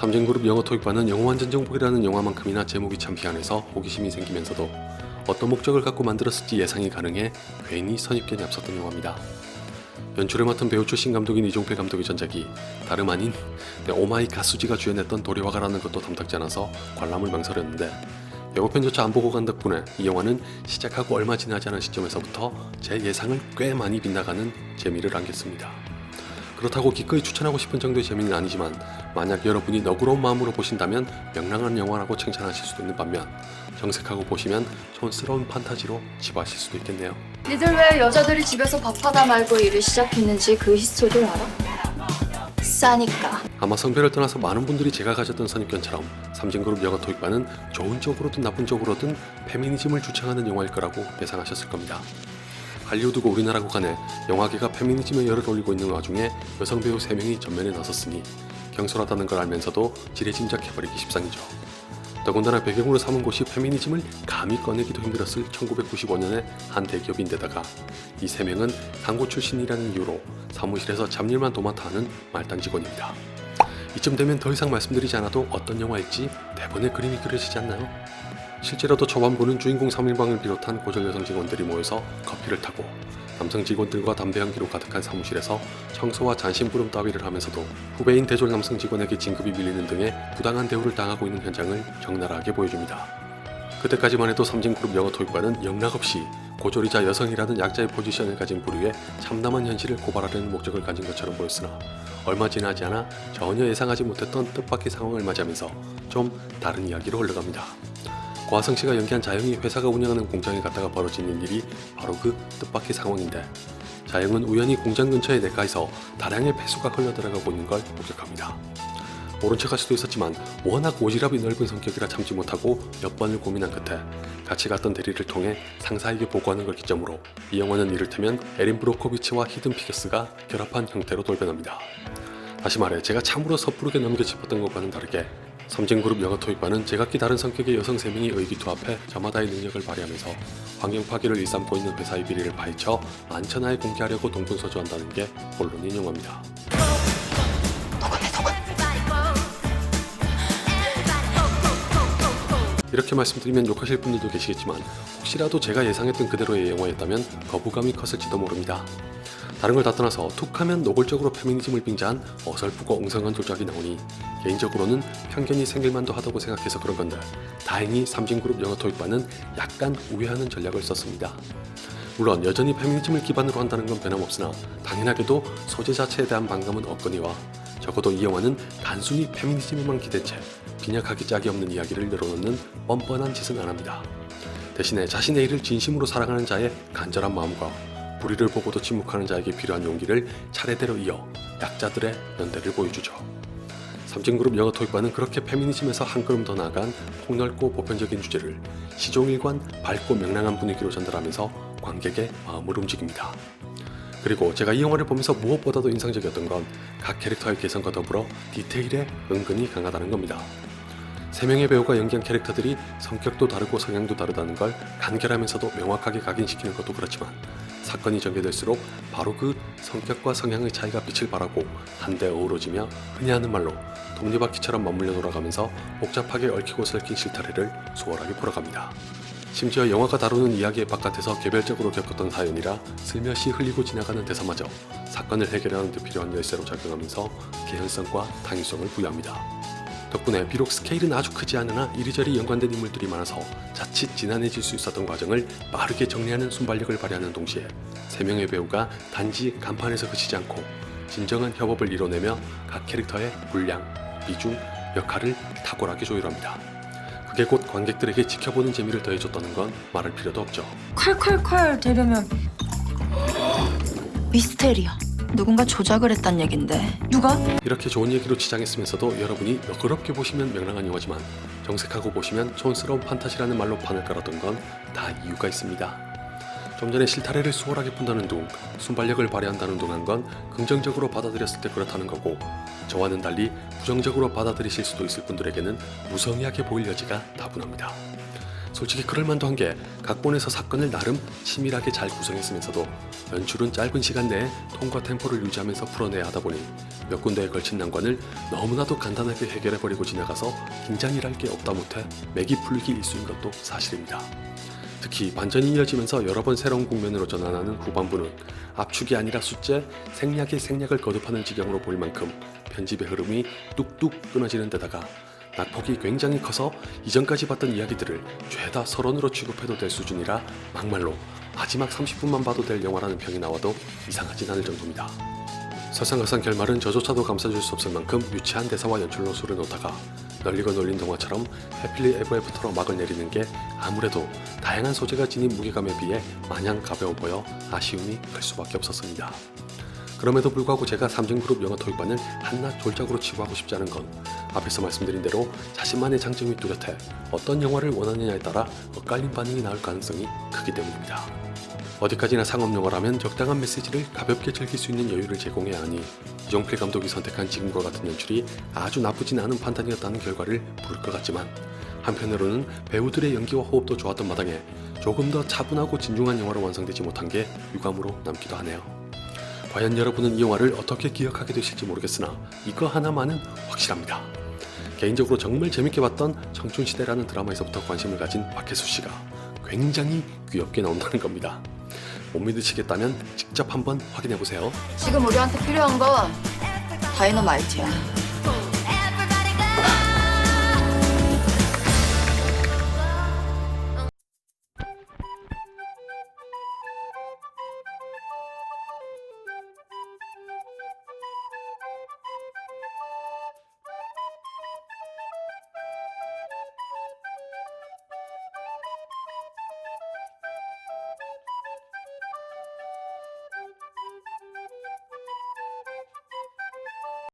삼진그룹 영어 토익반은 영화원 전정복이라는 영화만큼이나 제목이 참 희한해서 호기심이 생기면서도 어떤 목적을 갖고 만들었을지 예상이 가능해 괜히 선입견이 앞섰던 영화입니다. 연출을 맡은 배우 출신 감독인 이종필 감독의 전작이 다름 아닌 오마이 가수지가 주연했던 도리와가라는 것도 탐탁지 않아서 관람을 망설였는데 예고편조차 안 보고 간 덕분에 이 영화는 시작하고 얼마 지나지 않은 시점에서부터 제 예상을 꽤 많이 빗나가는 재미를 안겼습니다. 그렇다고 기꺼이 추천하고 싶은 정도의 재미는 아니지만 만약 여러분이 너그러운 마음으로 보신다면 명랑한 영화라고 칭찬하실 수도 있는 반면 정색하고 보시면 촌스러운 판타지로 치부하실 수도 있겠네요. 니들 왜 여자들이 집에서 밥하다 말고 일을 시작했는지 그 히스토리를 알아? 싸니까. 아마 성별을 떠나서 많은 분들이 제가 가졌던 선입견처럼 삼진그룹 영어 토익반은 좋은 쪽으로든 나쁜 쪽으로든 페미니즘을 주창하는 영화일 거라고 예상하셨을 겁니다. 할리우드고 우리나라고 간에 영화계가 페미니즘에 열을 올리고 있는 와중에 여성 배우 3명이 전면에 나섰으니 경솔하다는 걸 알면서도 지레짐작해버리기 십상이죠. 더군다나 배경으로 삼은 곳이 페미니즘을 감히 꺼내기도 힘들었을 1995년의 한 대기업인데다가 이 3명은 광고 출신이라는 이유로 사무실에서 잡일만 도맡아 하는 말단 직원입니다. 이쯤 되면 더 이상 말씀드리지 않아도 어떤 영화일지 대본에 그림이 그려지지 않나요? 실제로도 초반부는 주인공 3인방을 비롯한 고졸 여성 직원들이 모여서 커피를 타고 남성 직원들과 담배 연기로 가득한 사무실에서 청소와 잔심부름 따위를 하면서도 후배인 대졸 남성 직원에게 진급이 밀리는 등의 부당한 대우를 당하고 있는 현장을 적나라하게 보여줍니다. 그때까지만 해도 삼진그룹 영어 토익반은 영락없이 고졸이자 여성이라는 약자의 포지션을 가진 부류의 참담한 현실을 고발하려는 목적을 가진 것처럼 보였으나 얼마 지나지 않아 전혀 예상하지 못했던 뜻밖의 상황을 맞이하면서 좀 다른 이야기로 흘러갑니다. 고하성 씨가 연기한 자영이 회사가 운영하는 공장에 갔다가 벌어지는 일이 바로 그 뜻밖의 상황인데 자영은 우연히 공장 근처의 내과에서 다량의 폐수가 흘러들어가고 있는 걸 목격합니다. 모른 척할 수도 있었지만 워낙 오지랖이 넓은 성격이라 참지 못하고 몇 번을 고민한 끝에 같이 갔던 대리를 통해 상사에게 보고하는 걸 기점으로 이 영화는 이를테면 에린 브로코비치와 히든 피겨스가 결합한 형태로 돌변합니다. 다시 말해 제가 참으로 섣부르게 넘겨 짚었던 것과는 다르게 삼진그룹 영어 토익반은 제각기 다른 성격의 여성 3명이 의기투합해 저마다의 능력을 발휘하면서 환경 파괴를 일삼고 있는 회사의 비리를 파헤쳐 만천하에 공개하려고 동분서주한다는 게 본론인 영화입니다. 이렇게 말씀드리면 욕하실 분들도 계시겠지만 혹시라도 제가 예상했던 그대로의 영화였다면 거부감이 컸을지도 모릅니다. 다른 걸 다 떠나서 툭하면 노골적으로 페미니즘을 빙자한 어설프고 엉성한 조작이 나오니 개인적으로는 편견이 생길만도 하다고 생각해서 그런 건데 다행히 삼진그룹 영어 토익반은 약간 우회하는 전략을 썼습니다. 물론 여전히 페미니즘을 기반으로 한다는 건 변함없으나 당연하게도 소재 자체에 대한 반감은 없거니와 적어도 이 영화는 단순히 페미니즘에만 기댄 채 빈약하기 짝이 없는 이야기를 늘어놓는 뻔뻔한 짓은 안 합니다. 대신에 자신의 일을 진심으로 사랑하는 자의 간절한 마음과 불의를 보고도 침묵하는 자에게 필요한 용기를 차례대로 이어 약자들의 연대를 보여주죠. 삼진그룹 영어 토익반은 그렇게 페미니즘에서 한 걸음 더 나아간 폭넓고 보편적인 주제를 시종일관 밝고 명랑한 분위기로 전달하면서 관객의 마음을 움직입니다. 그리고 제가 이 영화를 보면서 무엇보다도 인상적이었던 건 각 캐릭터의 개성과 더불어 디테일에 은근히 강하다는 겁니다. 3명의 배우가 연기한 캐릭터들이 성격도 다르고 성향도 다르다는 걸 간결하면서도 명확하게 각인시키는 것도 그렇지만 사건이 전개될수록 바로 그 성격과 성향의 차이가 빛을 발하고 한데 어우러지며 흔히 하는 말로 톱니바퀴처럼 맞물려 돌아가면서 복잡하게 얽히고 설킨 실타래를 수월하게 풀어갑니다. 심지어 영화가 다루는 이야기의 바깥에서 개별적으로 겪었던 사연이라 슬며시 흘리고 지나가는 대사마저 사건을 해결하는 데 필요한 열쇠로 작용하면서 개연성과 당위성을 부여합니다. 덕분에 비록 스케일은 아주 크지 않으나 이리저리 연관된 인물들이 많아서 자칫 지난해질 수 있었던 과정을 빠르게 정리하는 순발력을 발휘하는 동시에 3명의 배우가 단지 간판에서 그치지 않고 진정한 협업을 이뤄내며 각 캐릭터의 분량, 비중, 역할을 탁월하게 조율합니다. 그게 곧 관객들에게 지켜보는 재미를 더해줬다는 건 말할 필요도 없죠. 콸콸콸 되려면 미스테리야. 누군가 조작을 했단 얘긴데 누가? 이렇게 좋은 얘기로 치장했으면서도 여러분이 너그럽게 보시면 명랑한 영화지만 정색하고 보시면 촌스러운 판타지라는 말로 판을 깔았던 건 다 이유가 있습니다. 좀 전에 실타래를 수월하게 푼다는 둥, 순발력을 발휘한다는 둥 한 건 긍정적으로 받아들였을 때 그렇다는 거고 저와는 달리 부정적으로 받아들이실 수도 있을 분들에게는 무성의하게 보일 여지가 다분합니다. 솔직히 그럴만도 한 게 각본에서 사건을 나름 치밀하게 잘 구성했으면서도 연출은 짧은 시간 내에 톤과 템포를 유지하면서 풀어내야 하다 보니 몇 군데에 걸친 난관을 너무나도 간단하게 해결해버리고 지나가서 긴장이랄 게 없다 못해 맥이 풀리기 일쑤인 것도 사실입니다. 특히 반전이 이어지면서 여러 번 새로운 국면으로 전환하는 후반부는 압축이 아니라 숫제, 생략에 생략을 거듭하는 지경으로 보일 만큼 편집의 흐름이 뚝뚝 끊어지는 데다가 낙폭이 굉장히 커서 이전까지 봤던 이야기들을 죄다 서론으로 취급해도 될 수준이라 막말로 마지막 30분만 봐도 될 영화라는 평이 나와도 이상하진 않을 정도입니다. 설상가상 결말은 저조차도 감싸줄 수 없을 만큼 유치한 대사와 연출로 수를 놓다가 널리고 널린 동화처럼 해필리 에버 애프터로 막을 내리는 게 아무래도 다양한 소재가 지닌 무게감에 비해 마냥 가벼워 보여 아쉬움이 클 수밖에 없었습니다. 그럼에도 불구하고 제가 삼성그룹 영화 토익반을 한낱 졸작으로 치부하고 싶지 않은 건 앞에서 말씀드린 대로 자신만의 장점이 뚜렷해 어떤 영화를 원하느냐에 따라 엇갈린 반응이 나올 가능성이 크기 때문입니다. 어디까지나 상업영화라면 적당한 메시지를 가볍게 즐길 수 있는 여유를 제공해야 하니 이종필 감독이 선택한 지금과 같은 연출이 아주 나쁘진 않은 판단이었다는 결과를 부를 것 같지만 한편으로는 배우들의 연기와 호흡도 좋았던 마당에 조금 더 차분하고 진중한 영화로 완성되지 못한 게 유감으로 남기도 하네요. 과연 여러분은 이 영화를 어떻게 기억하게 되실지 모르겠으나 이거 하나만은 확실합니다. 개인적으로 정말 재밌게 봤던 청춘시대라는 드라마에서부터 관심을 가진 박혜수 씨가 굉장히 귀엽게 나온다는 겁니다. 못 믿으시겠다면 직접 한번 확인해보세요. 지금 우리한테 필요한 건 다이너마이트야.